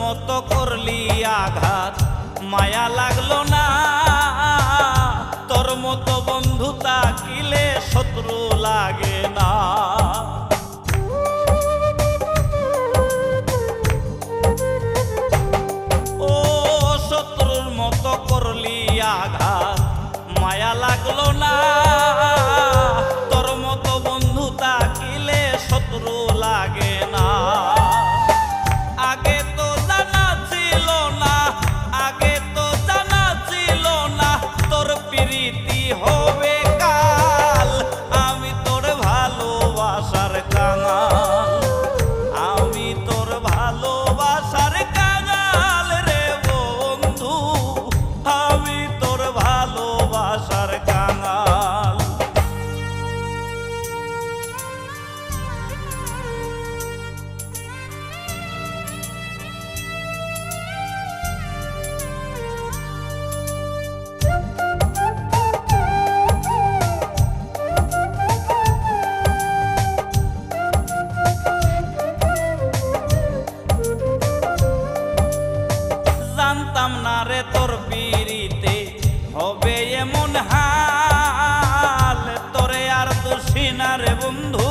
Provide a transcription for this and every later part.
মতো করলি আঘাত, মায়া লাগলো না। তোর মতো বন্ধু তাকিলে শত্রু লাগে না। ও শত্রুর মতো করলি আঘাত, মায়া লাগলো না। তোর মতো বন্ধু তাকিলে শত্রু লাগে না। আগে তো জানা ছিল না, আগে তো জানা ছিল না তোর প্রীতি হবে কাল। আমি তোর ভালোবাসার কাঙাল, আমি তোর ভালোবাসার কাঙাল রে বন্ধু, আমি তোর ভালোবাসার কাঙাল। জানতাম না রে তোর পিরিতে হবে এমন হাল। তোরে আর দোষী না রে বন্ধু,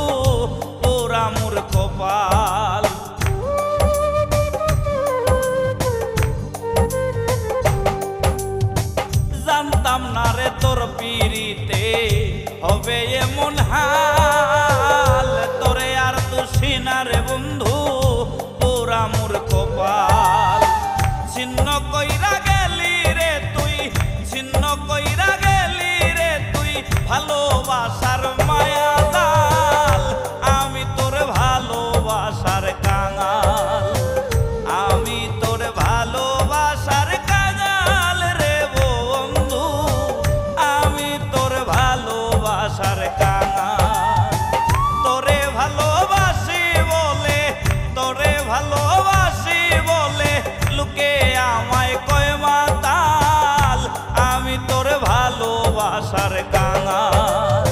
পুরা মোর কপাল। জানতাম না রে তোর পিরিতে হবে এমন হাল। তোরে আর দোষী না রে বন্ধু, পুরা মোর কপাল। ছিন্ন কইরা গেলি রে তুই, ছিন্ন কইরা গেলি রে তুই ভালোবাসার মায়া জাল। আমি তোর ভালোবাসার কাঙাল, আমি তোর ভালোবাসার কাঙাল রে বন্ধু, আমি তোর ভালোবাসার কাঙাল। তোরে ভালোবাসি বলে, তোরে ভালোবাসি বলে লোকে আমায় কয় মাতাল। আমি তোর ভালোবাসার কাঙাল,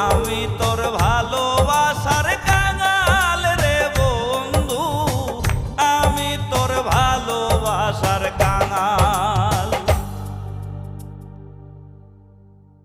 আমি তোর ভালোবাসার কাঙাল রে বন্ধু, আমি তোর ভালোবাসার